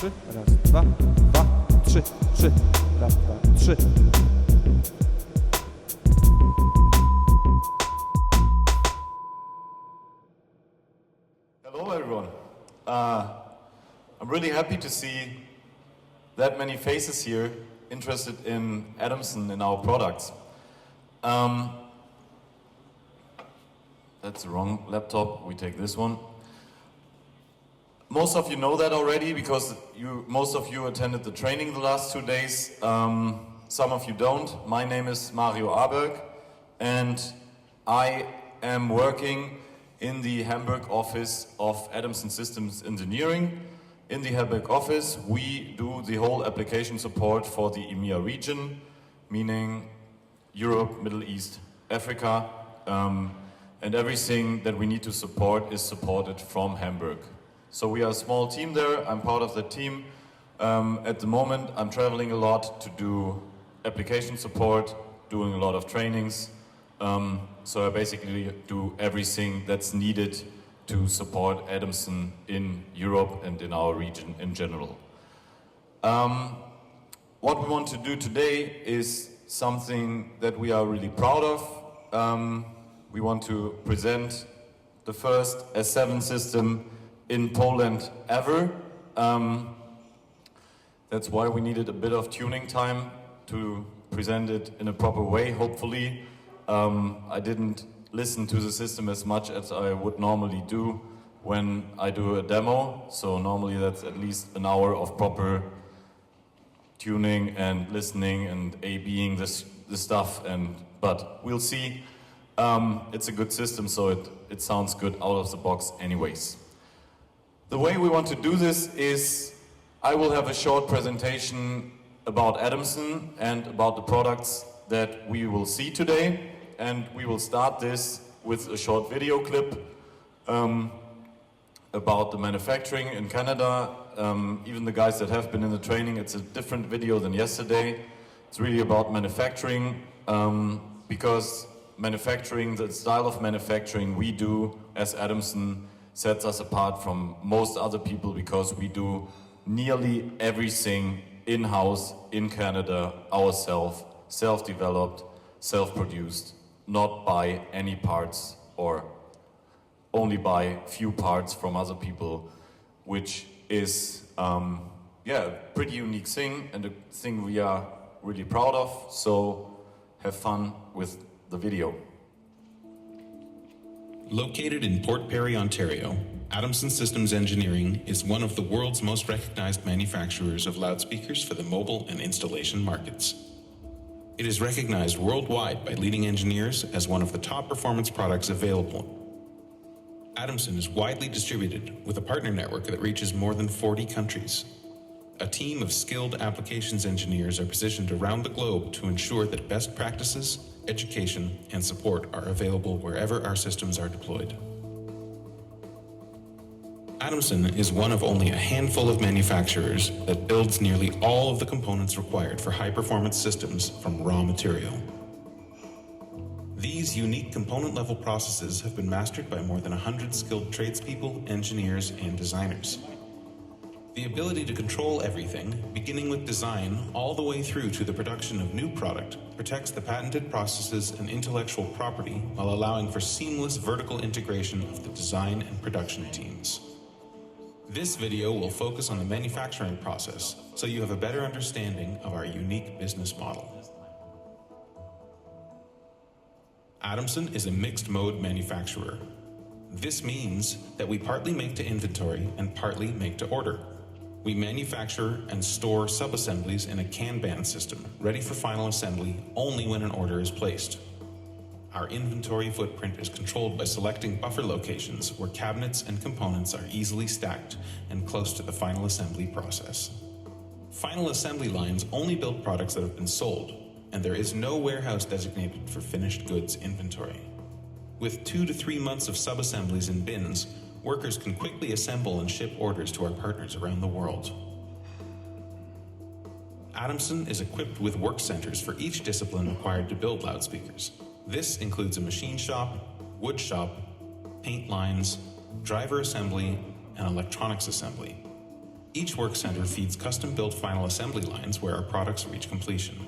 trzy. Raz, dwa, dwa, trzy, trzy. Raz, dwa, trzy. Hello everyone. I'm really happy to see that many faces here interested in Adamson and our products. That's the wrong laptop, we take this one. Most of you know that already because most of you attended the training the last 2 days. Some of you don't. My name is Mario Aberg and I am working in the Hamburg office of Adamson Systems Engineering. In the Hamburg office, we do the whole application support for the EMEA region, meaning Europe, Middle East, Africa, and everything that we need to support is supported from Hamburg. So we are a small team there. I'm part of the team. At the moment, I'm traveling a lot to do application support, doing a lot of trainings. So I basically do everything that's needed to support Adamson in Europe and in our region in general. What we want to do today is something that we are really proud of. We want to present the first S7 system in Poland ever. That's why we needed a bit of tuning time to present it in a proper way, hopefully. I didn't listen to the system as much as I would normally do when I do a demo. So normally that's at least an hour of proper tuning and listening and A/Bing the stuff. But we'll see. It's a good system, so it sounds good out of the box anyways. The way we want to do this is I will have a short presentation about Adamson and about the products that we will see today. And we will start this with a short video clip about the manufacturing in Canada. Even the guys that have been in the training, it's a different video than yesterday. It's really about manufacturing because manufacturing, the style of manufacturing we do as Adamson sets us apart from most other people because we do nearly everything in-house in Canada ourselves, self-developed, self-produced. Not buy any parts or only buy few parts from other people, which is a pretty unique thing and a thing we are really proud of. So have fun with the video. Located in Port Perry, Ontario, Adamson Systems Engineering is one of the world's most recognized manufacturers of loudspeakers for the mobile and installation markets. It is recognized worldwide by leading engineers as one of the top performance products available. Adamson is widely distributed with a partner network that reaches more than 40 countries. A team of skilled applications engineers are positioned around the globe to ensure that best practices, education, and support are available wherever our systems are deployed. Adamson is one of only a handful of manufacturers that builds nearly all of the components required for high-performance systems from raw material. These unique component-level processes have been mastered by more than 100 skilled tradespeople, engineers, and designers. The ability to control everything, beginning with design all the way through to the production of new product, protects the patented processes and intellectual property while allowing for seamless vertical integration of the design and production teams. This video will focus on the manufacturing process, so you have a better understanding of our unique business model. Adamson is a mixed-mode manufacturer. This means that we partly make to inventory and partly make to order. We manufacture and store sub-assemblies in a Kanban system, ready for final assembly only when an order is placed. Our inventory footprint is controlled by selecting buffer locations where cabinets and components are easily stacked and close to the final assembly process. Final assembly lines only build products that have been sold, and there is no warehouse designated for finished goods inventory. With 2 to 3 months of sub-assemblies in bins, workers can quickly assemble and ship orders to our partners around the world. Adamson is equipped with work centers for each discipline required to build loudspeakers. This includes a machine shop, wood shop, paint lines, driver assembly, and electronics assembly. Each work center feeds custom-built final assembly lines where our products reach completion.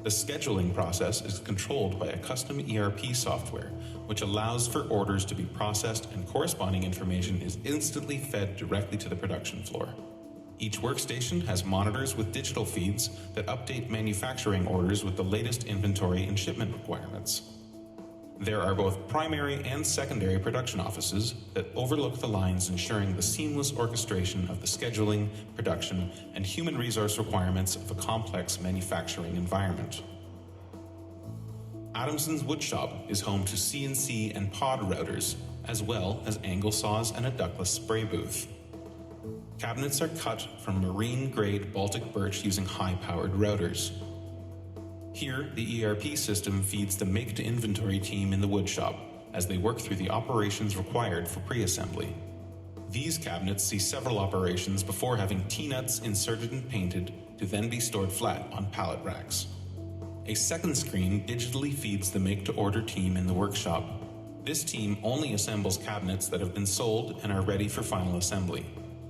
The scheduling process is controlled by a custom ERP software, which allows for orders to be processed and corresponding information is instantly fed directly to the production floor. Each workstation has monitors with digital feeds that update manufacturing orders with the latest inventory and shipment requirements. There are both primary and secondary production offices that overlook the lines, ensuring the seamless orchestration of the scheduling, production, and human resource requirements of a complex manufacturing environment. Adamson's Woodshop is home to CNC and pod routers, as well as angle saws and a ductless spray booth. Cabinets are cut from marine-grade Baltic birch using high-powered routers. Here, the ERP system feeds the make-to-inventory team in the woodshop as they work through the operations required for pre-assembly. These cabinets see several operations before having T-nuts inserted and painted to then be stored flat on pallet racks. A second screen digitally feeds the make-to-order team in the workshop. This team only assembles cabinets that have been sold and are ready for final assembly.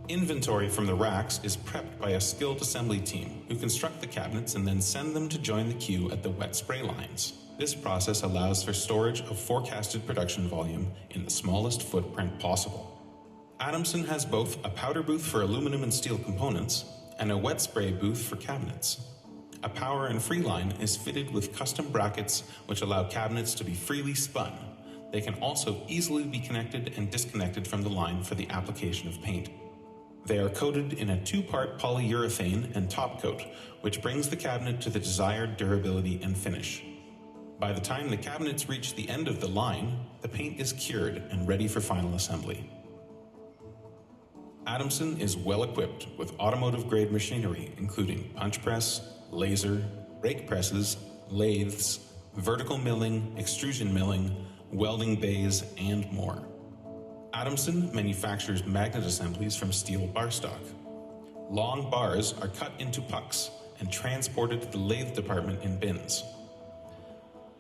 Inventory from the racks is prepped by a skilled assembly team who construct the cabinets and then send them to join the queue at the wet spray lines. This process allows for storage of forecasted production volume in the smallest footprint possible. Adamson has both a powder booth for aluminum and steel components and a wet spray booth for cabinets. A power and free line is fitted with custom brackets which allow cabinets to be freely spun. They can also easily be connected and disconnected from the line for the application of paint. They are coated in a 2-part polyurethane and top coat, which brings the cabinet to the desired durability and finish. By the time the cabinets reach the end of the line, the paint is cured and ready for final assembly. Adamson is well equipped with automotive-grade machinery, including punch press, laser, rake presses, lathes, vertical milling, extrusion milling, welding bays, and more. Adamson manufactures magnet assemblies from steel bar stock. Long bars are cut into pucks and transported to the lathe department in bins.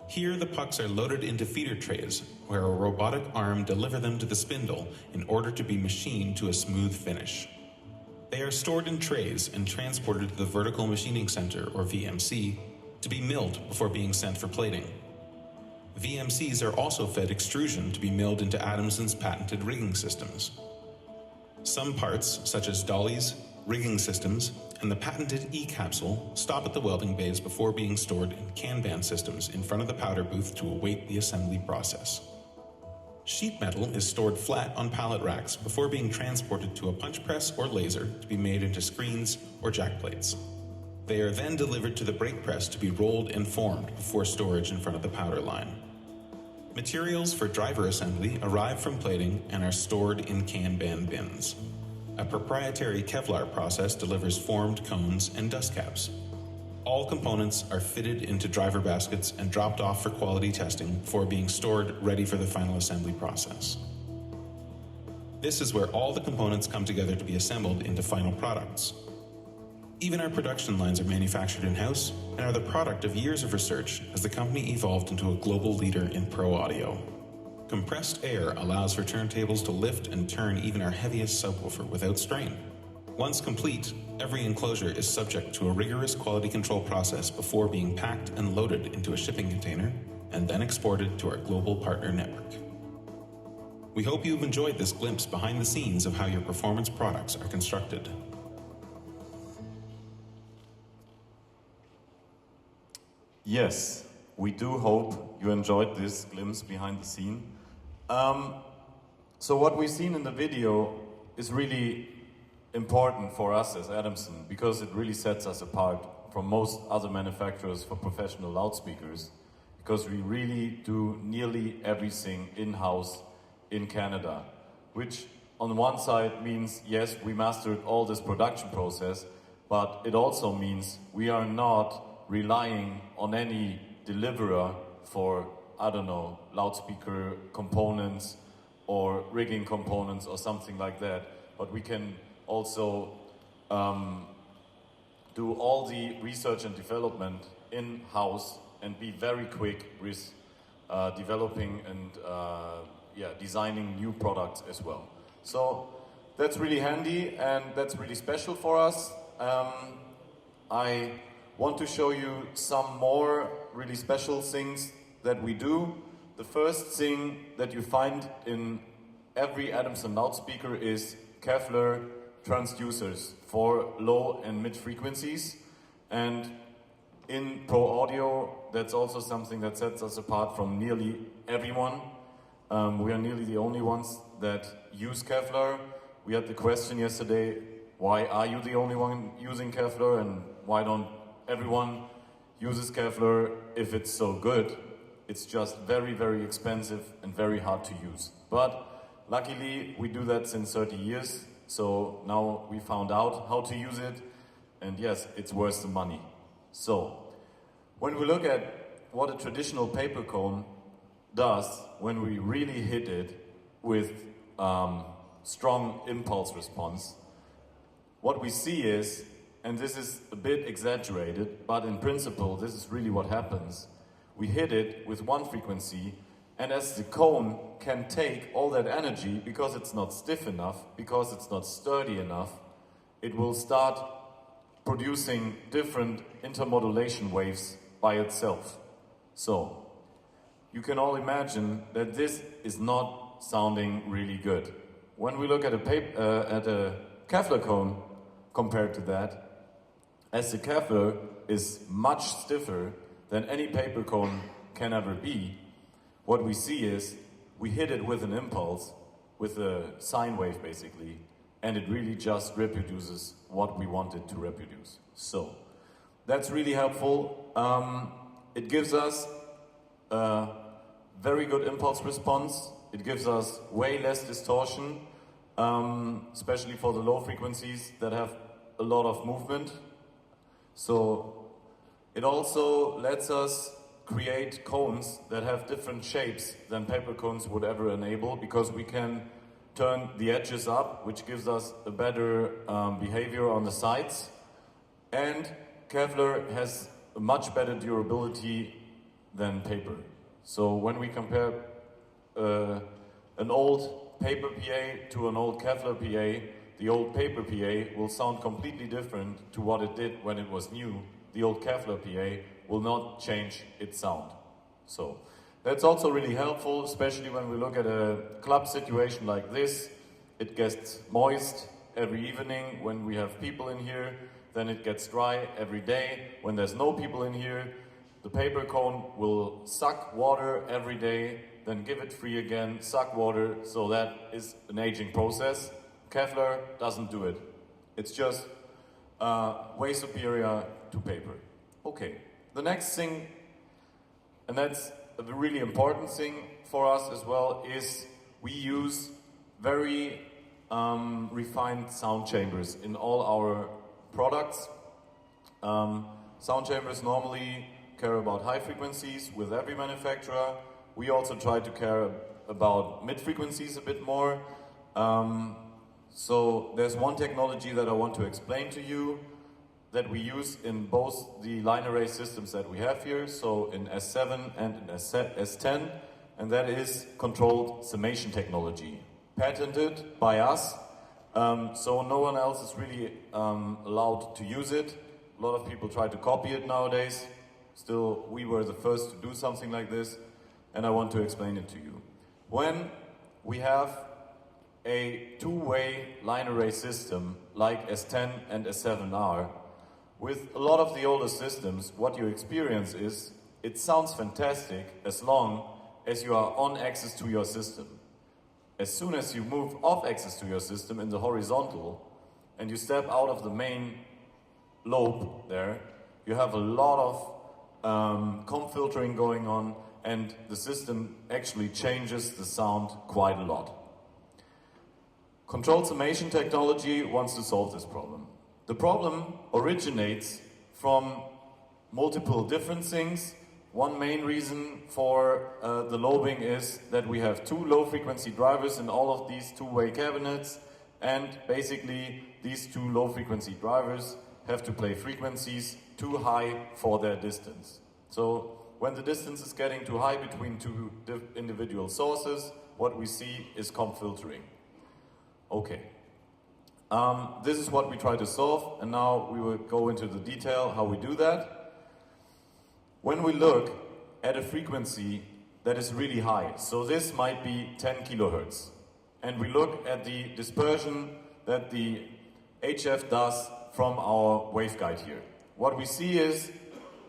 Here, the pucks are loaded into feeder trays, where a robotic arm delivers them to the spindle in order to be machined to a smooth finish. They are stored in trays and transported to the Vertical Machining Center, or VMC, to be milled before being sent for plating. VMCs are also fed extrusion to be milled into Adamson's patented rigging systems. Some parts, such as dollies, rigging systems, and the patented E-capsule, stop at the welding bays before being stored in Kanban systems in front of the powder booth to await the assembly process. Sheet metal is stored flat on pallet racks before being transported to a punch press or laser to be made into screens or jack plates. They are then delivered to the brake press to be rolled and formed before storage in front of the powder line. Materials for driver assembly arrive from plating and are stored in Kanban bins. A proprietary Kevlar process delivers formed cones and dust caps. All components are fitted into driver baskets and dropped off for quality testing before being stored ready for the final assembly process. This is where all the components come together to be assembled into final products. Even our production lines are manufactured in-house and are the product of years of research as the company evolved into a global leader in pro audio. Compressed air allows for turntables to lift and turn even our heaviest subwoofer without strain. Once complete, every enclosure is subject to a rigorous quality control process before being packed and loaded into a shipping container and then exported to our global partner network. We hope you've enjoyed this glimpse behind the scenes of how your performance products are constructed. Yes, we do hope you enjoyed this glimpse behind the scene. So what we've seen in the video is really important for us as Adamson because it really sets us apart from most other manufacturers for professional loudspeakers, because we really do nearly everything in-house in Canada, which on one side means, yes, we mastered all this production process, but it also means we are not relying on any deliverer for, I don't know, loudspeaker components or rigging components or something like that, but we can also do all the research and development in-house and be very quick with developing and designing new products as well. So that's really handy and that's really special for us. I want to show you some more really special things that we do. The first thing that you find in every Adamson loudspeaker is Kevlar transducers for low and mid frequencies. And in Pro Audio, that's also something that sets us apart from nearly everyone. We are nearly the only ones that use Kevlar. We had the question yesterday, why are you the only one using Kevlar and why don't everyone uses Kevlar if it's so good? It's just very, very expensive and very hard to use. But luckily, we do that since 30 years. So now we found out how to use it. And yes, it's worth the money. So when we look at what a traditional paper cone does when we really hit it with strong impulse response, what we see is, and this is a bit exaggerated, but in principle, this is really what happens. We hit it with one frequency, and as the cone can take all that energy, because it's not stiff enough, because it's not sturdy enough, it will start producing different intermodulation waves by itself. So, you can all imagine that this is not sounding really good. When we look at a Kevlar cone compared to that, as the Kevlar is much stiffer than any paper cone can ever be, what we see is we hit it with an impulse, with a sine wave basically, and it really just reproduces what we want it to reproduce. So, that's really helpful. It gives us a very good impulse response. It gives us way less distortion, especially for the low frequencies that have a lot of movement. So it also lets us create cones that have different shapes than paper cones would ever enable, because we can turn the edges up, which gives us a better behavior on the sides. And Kevlar has a much better durability than paper. So when we compare an old paper PA to an old Kevlar PA, the old paper PA will sound completely different to what it did when it was new. The old Kevlar PA will not change its sound. So that's also really helpful, especially when we look at a club situation like this. It gets moist every evening when we have people in here, then it gets dry every day. When there's no people in here, the paper cone will suck water every day, then give it free again, suck water, so that is an aging process. Kevlar doesn't do it. It's just way superior to paper. Okay, the next thing, and that's a really important thing for us as well, is we use very refined sound chambers in all our products. Sound chambers normally care about high frequencies with every manufacturer. We also try to care about mid frequencies a bit more. So there's one technology that I want to explain to you that we use in both the line array systems that we have here, so in S7 and in S10, and that is controlled summation technology, patented by us. So no one else is really allowed to use it. A lot of people try to copy it nowadays. Still, we were the first to do something like this, and I want to explain it to you. When we have a two-way line array system like S10 and S7 are, with a lot of the older systems, what you experience is it sounds fantastic as long as you are on axis to your system. As soon as you move off axis to your system in the horizontal and you step out of the main lobe there, you have a lot of comp filtering going on, and the system actually changes the sound quite a lot. Controlled summation technology wants to solve this problem. The problem originates from multiple different things. One main reason for the lobing is that we have two low frequency drivers in all of these two-way cabinets, and basically these two low frequency drivers have to play frequencies too high for their distance. So when the distance is getting too high between two individual sources, what we see is comp filtering. Okay, This is what we try to solve, and now we will go into the detail how we do that. When we look at a frequency that is really high, so this might be 10 kilohertz, and we look at the dispersion that the HF does from our waveguide here. What we see is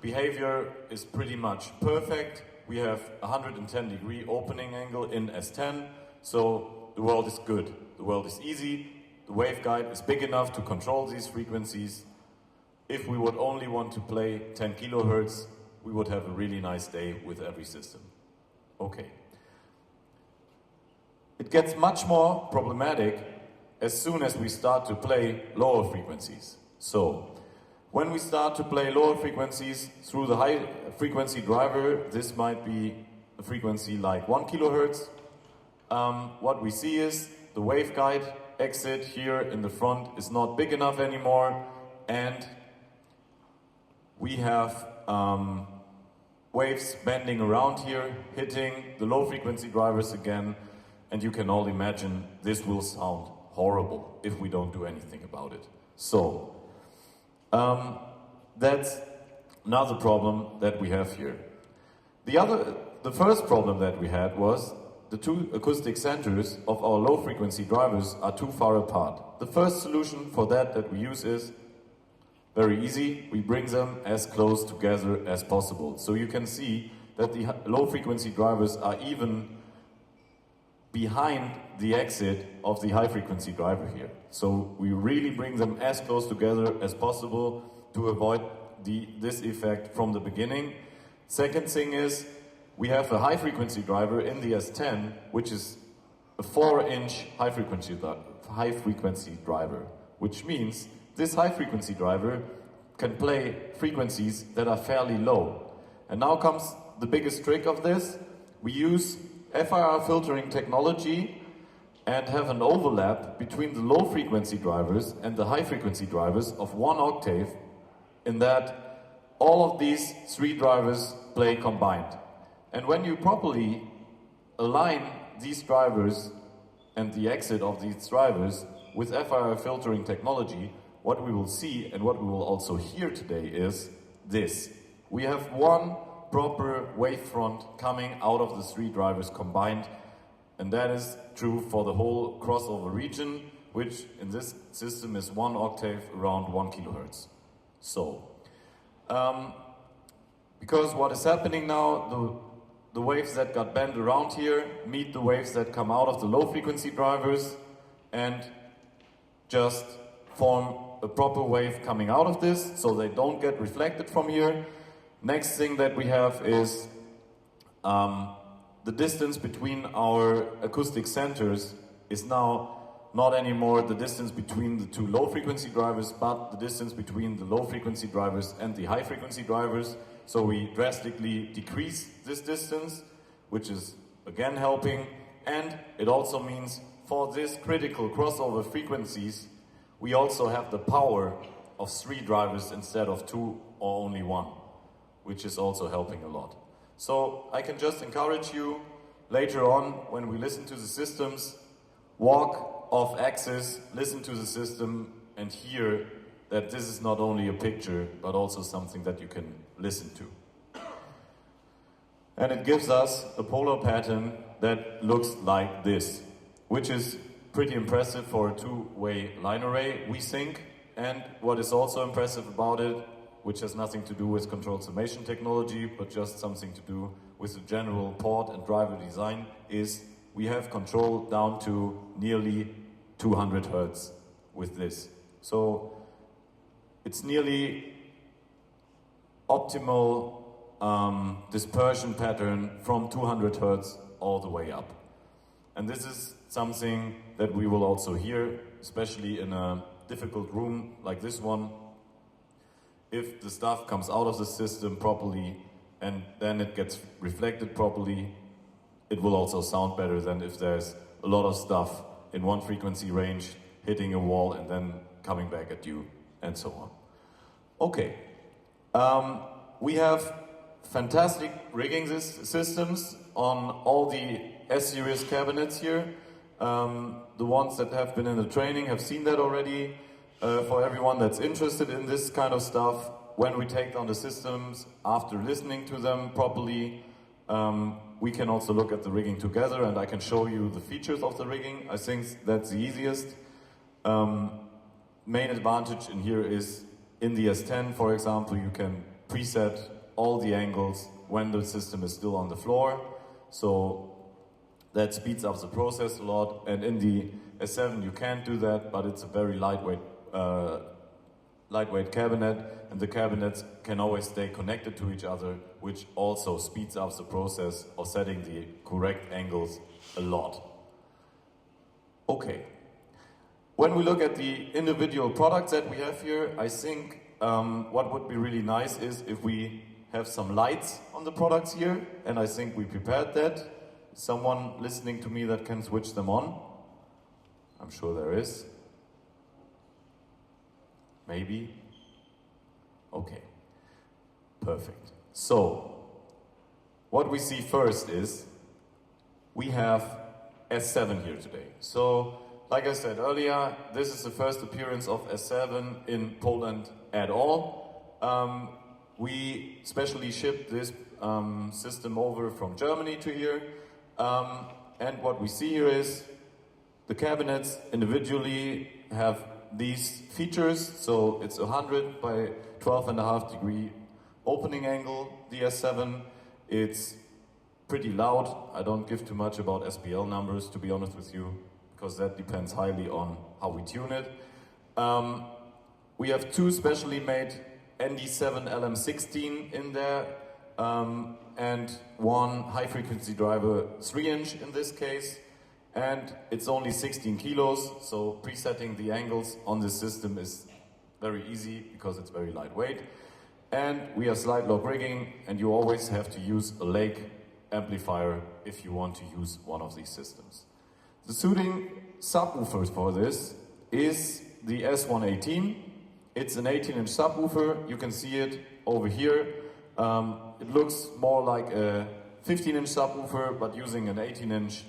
behavior is pretty much perfect. We have 110-degree opening angle in S10, so the world is good. The world is easy. The waveguide is big enough to control these frequencies. If we would only want to play 10 kilohertz, we would have a really nice day with every system. Okay. It gets much more problematic as soon as we start to play lower frequencies. So, when we start to play lower frequencies through the high frequency driver, this might be a frequency like 1 kilohertz. What we see is the waveguide exit here in the front is not big enough anymore, and we have waves bending around here, hitting the low frequency drivers again, and you can all imagine this will sound horrible if we don't do anything about it. So, that's another problem that we have here. The first problem that we had was the two acoustic centers of our low frequency drivers are too far apart. The first solution for that we use is very easy. We bring them as close together as possible. So you can see that the low frequency drivers are even behind the exit of the high frequency driver here. So we really bring them as close together as possible to avoid this effect from the beginning. Second thing is, we have a high frequency driver in the S10, which is a 4-inch high frequency driver, which means this high frequency driver can play frequencies that are fairly low. And now comes the biggest trick of this. We use FIR filtering technology and have an overlap between the low frequency drivers and the high frequency drivers of 1 octave, in that all of these 3 drivers play combined. And when you properly align these drivers and the exit of these drivers with FIR filtering technology, what we will see and what we will also hear today is this. We have one proper wavefront coming out of the 3 drivers combined, and that is true for the whole crossover region, which in this system is 1 octave around 1 kilohertz. So, because what is happening now, the waves that got bent around here meet the waves that come out of the low frequency drivers and just form a proper wave coming out of this, so they don't get reflected from here. Next thing that we have is the distance between our acoustic centers is now not anymore the distance between the 2 low frequency drivers, but the distance between the low frequency drivers and the high frequency drivers. So we drastically decrease this distance, which is again helping, and it also means for this critical crossover frequencies, we also have the power of 3 drivers instead of 2 or only 1, which is also helping a lot. So I can just encourage you later on when we listen to the systems, walk off axis, listen to the system and hear that this is not only a picture, but also something that you can listen to. And it gives us a polar pattern that looks like this, which is pretty impressive for a 2-way line array, we think. And what is also impressive about it, which has nothing to do with controlled summation technology, but just something to do with the general port and driver design, is we have control down to nearly 200 Hertz with this. So it's nearly optimal dispersion pattern from 200 Hertz all the way up. And this is something that we will also hear, especially in a difficult room like this one. If the stuff comes out of the system properly and then it gets reflected properly, it will also sound better than if there's a lot of stuff in one frequency range hitting a wall and then coming back at you and so on. Okay, we have fantastic rigging systems on all the S-series cabinets here. The ones that have been in the training have seen that already. For everyone that's interested in this kind of stuff, when we take down the systems, after listening to them properly, we can also look at the rigging together and I can show you the features of the rigging. I think that's the easiest. Main advantage in here is in the S10, for example, you can preset all the angles when the system is still on the floor. So that speeds up the process a lot. And in the S7 you can't do that, but it's a very lightweight cabinet, and the cabinets can always stay connected to each other, which also speeds up the process of setting the correct angles a lot. Okay. When we look at the individual products that we have here, I think what would be really nice is if we have some lights on the products here, and I think we prepared that. Someone listening to me that can switch them on? I'm sure there is. Maybe? Okay, perfect. So, what we see first is we have S7 here today. So, like I said earlier, this is the first appearance of S7 in Poland at all. We specially shipped this system over from Germany to here. And what we see here is the cabinets individually have these features. So it's 100 by 12.5 degree opening angle, the S7. It's pretty loud. I don't give too much about SPL numbers, to be honest with you, because that depends highly on how we tune it. We have two specially made ND7 LM16 in there, and one high frequency driver 3-inch in this case, and it's only 16 kilos, so presetting the angles on this system is very easy because it's very lightweight. And we have slide lock rigging, and you always have to use a Lake amplifier if you want to use one of these systems. The suiting subwoofer for this is the S118. It's an 18-inch subwoofer. You can see it over here. It looks more like a 15-inch subwoofer, but using an 18-inch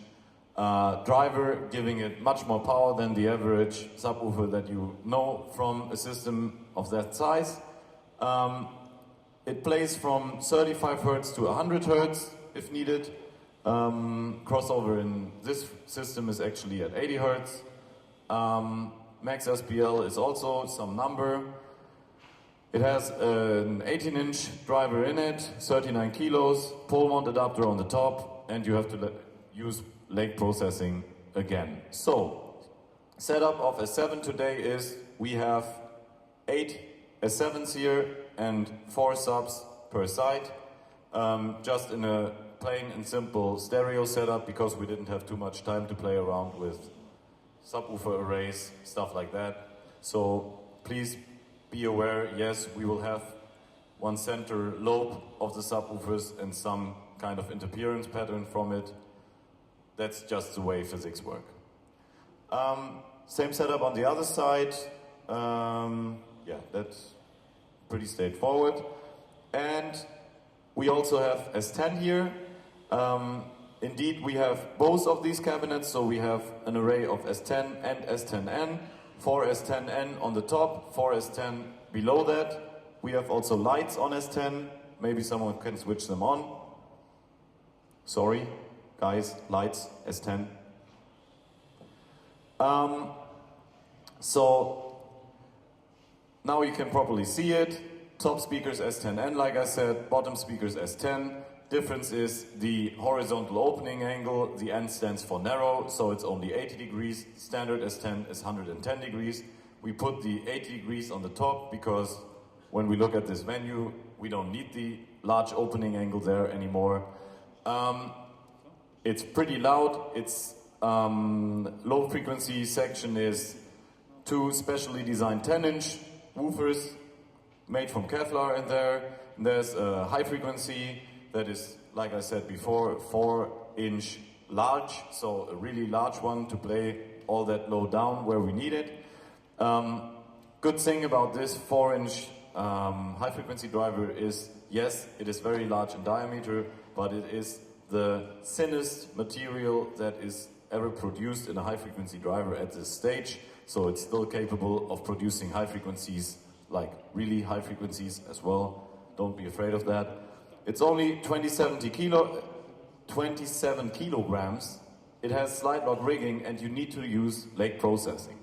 driver, giving it much more power than the average subwoofer that you know from a system of that size. It plays from 35 Hz to 100 Hz if needed. Crossover in this system is actually at 80 Hz. Max SPL is also some number. It has an 18-inch driver in it, 39 kilos, pole mount adapter on the top, and you have to use Lake processing again. So, setup of S7 today is we have 8 S7s here and 4 subs per side, just in a plain and simple stereo setup because we didn't have too much time to play around with subwoofer arrays, stuff like that. So please be aware, yes, we will have one center lobe of the subwoofers and some kind of interference pattern from it. That's just the way physics work. Same setup on the other side. Yeah, that's pretty straightforward. And we also have S10 here. Indeed, we have both of these cabinets, so we have an array of S10 and S10N. 4 S10N on the top, 4 S10 below that. We have also lights on S10. Maybe someone can switch them on. Sorry, guys, lights, S10. So now you can properly see it. Top speakers S10N, like I said, bottom speakers S10. Difference is the horizontal opening angle. The N stands for narrow, so it's only 80 degrees. Standard S10 is 110 degrees. We put the 80 degrees on the top because when we look at this menu, we don't need the large opening angle there anymore. It's pretty loud. It's low frequency section is 2 specially designed 10-inch woofers made from Kevlar in there. And there's a high frequency that is, like I said before, 4-inch large, so a really large one to play all that low down where we need it. Good thing about this 4-inch high frequency driver is, yes, it is very large in diameter, but it is the thinnest material that is ever produced in a high-frequency driver at this stage, so it's still capable of producing high frequencies, like really high frequencies as well. Don't be afraid of that. It's only 27 kilograms. It has slide lock rigging, and you need to use lake processing.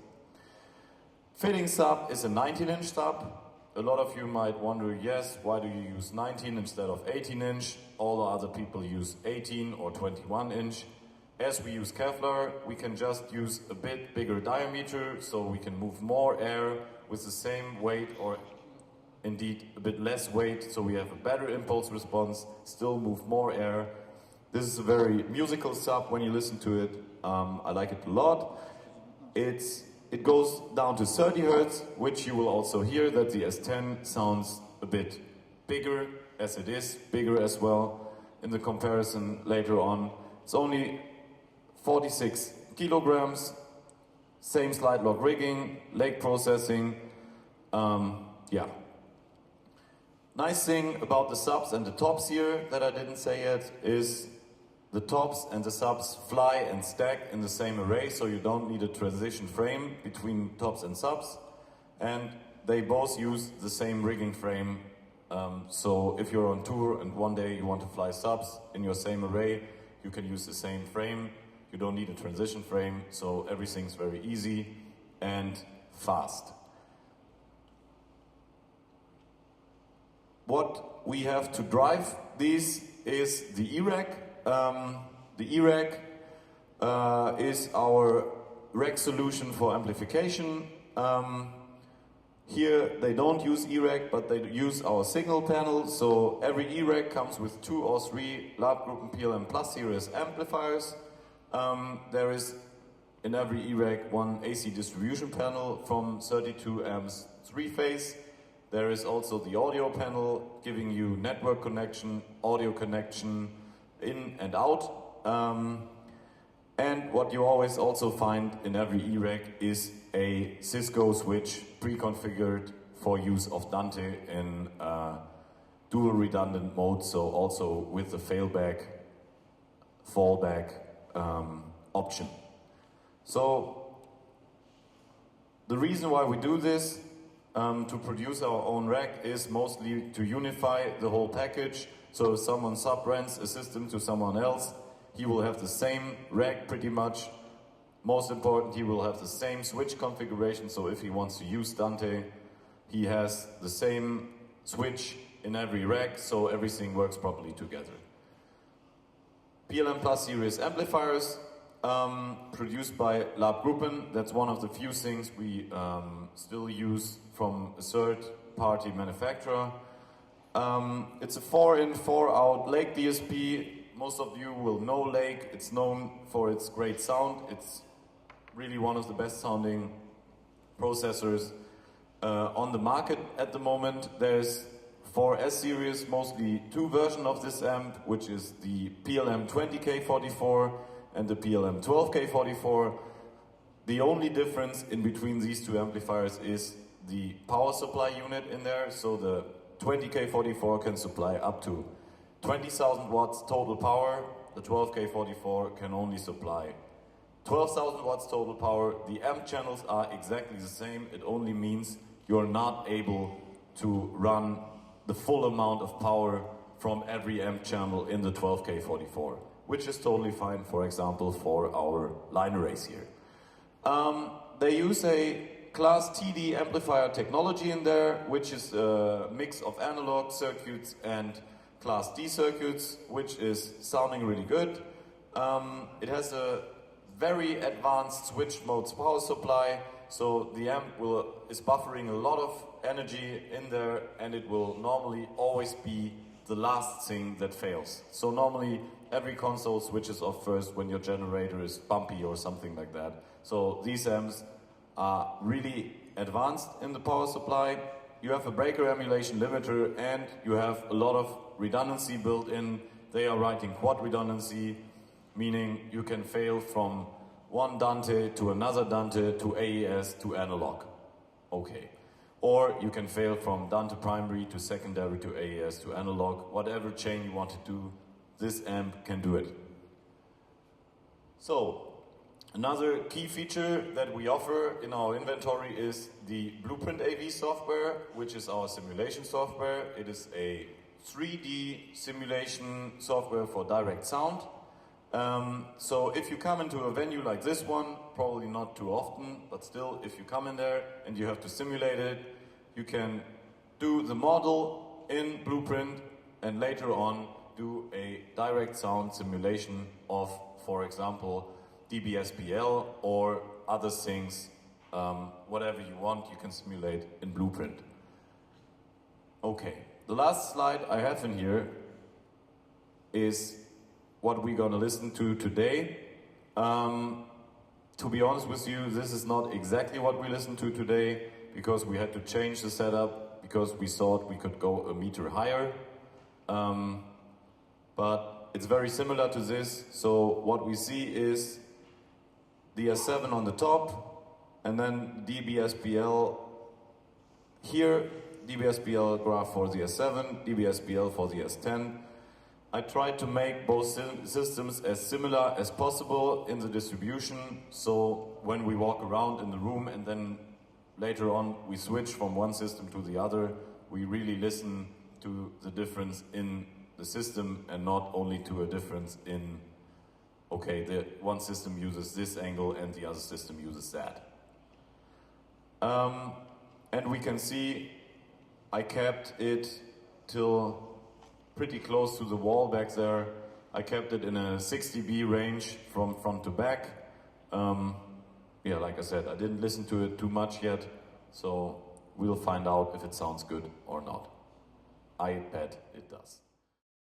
Fitting sub is a 19-inch sub. A lot of you might wonder, yes, why do you use 19 instead of 18-inch? All the other people use 18 or 21-inch. As we use Kevlar, we can just use a bit bigger diameter, so we can move more air with the same weight, or indeed a bit less weight, so we have a better impulse response, still move more air. This is a very musical sub when you listen to it. I like it a lot. It goes down to 30 Hertz, which you will also hear that the S10 sounds a bit bigger, as it is bigger as well in the comparison later on. It's only 46 kilograms, same slide lock rigging, lake processing. Yeah. Nice thing about the subs and the tops here that I didn't say yet is the tops and the subs fly and stack in the same array, so you don't need a transition frame between tops and subs. And they both use the same rigging frame. So if you're on tour and one day you want to fly subs in your same array, you can use the same frame. You don't need a transition frame, so everything's very easy and fast. What we have to drive these is the E-Rack. The E-Rack is our rack solution for amplification. Here they don't use E-Rack, but they use our signal panel. So every E-Rack comes with 2 or 3 Labgruppen PLM Plus series amplifiers. There is in every E-Rack one AC distribution panel from 32 amps 3-phase. There is also the audio panel giving you network connection, audio connection, in and out. And what you always also find in every E-Rack is a Cisco switch pre-configured for use of Dante in dual redundant mode, so also with the failback, fallback option. So the reason why we do this to produce our own rack is mostly to unify the whole package. So if someone sub-rents a system to someone else, he will have the same rack pretty much. Most important, he will have the same switch configuration, so if he wants to use Dante, he has the same switch in every rack, so everything works properly together. PLM Plus series amplifiers, produced by Labgruppen. That's one of the few things we still use from a third-party manufacturer. It's a 4-in, 4-out Lake DSP. Most of you will know Lake. It's known for its great sound. It's really one of the best sounding processors on the market at the moment. There's for S-Series mostly 2 versions of this amp, which is the PLM 20K44 and the PLM 12K44. The only difference in between these 2 amplifiers is the power supply unit in there. So the 20K44 can supply up to 20,000 watts total power. The 12K44 can only supply 12,000 watts total power. The amp channels are exactly the same. It only means you're not able to run the full amount of power from every amp channel in the 12K44, which is totally fine, for example, for our line arrays here. They use a Class TD amplifier technology in there, which is a mix of analog circuits and Class D circuits, which is sounding really good. It has a very advanced switch modes power supply, so the amp is buffering a lot of energy in there, and it will normally always be the last thing that fails. So normally every console switches off first when your generator is bumpy or something like that. So these amps are really advanced in the power supply. You have a breaker emulation limiter, and you have a lot of redundancy built in. They are writing quad redundancy, meaning you can fail from one Dante to another Dante to AES to analog. Okay. Or you can fail from Dante primary to secondary to AES to analog. Whatever chain you want to do, this amp can do it. So, Another key feature that we offer in our inventory is the Blueprint AV software, which is our simulation software. It is a 3D simulation software for direct sound. So if you come into a venue like this one, probably not too often, but still, if you come in there and you have to simulate it, you can do the model in Blueprint and later on do a direct sound simulation of, for example, DBSBL or other things, whatever you want, you can simulate in Blueprint. Okay, the last slide I have in here is what we're gonna listen to today. To be honest with you, this is not exactly what we listened to today because we had to change the setup because we thought we could go a meter higher. But it's very similar to this. So what we see is the S7 on the top and then DBSBL here, DBSBL graph for the S7, DBSBL for the S10. I tried to make both systems as similar as possible in the distribution, so when we walk around in the room and then later on we switch from one system to the other, we really listen to the difference in the system and not only to a difference in, okay, the one system uses this angle and the other system uses that. And we can see I kept it till pretty close to the wall back there. I kept it in a 60 dB range from front to back. Yeah, like I said, I didn't listen to it too much yet, so we'll find out if it sounds good or not. I bet it does.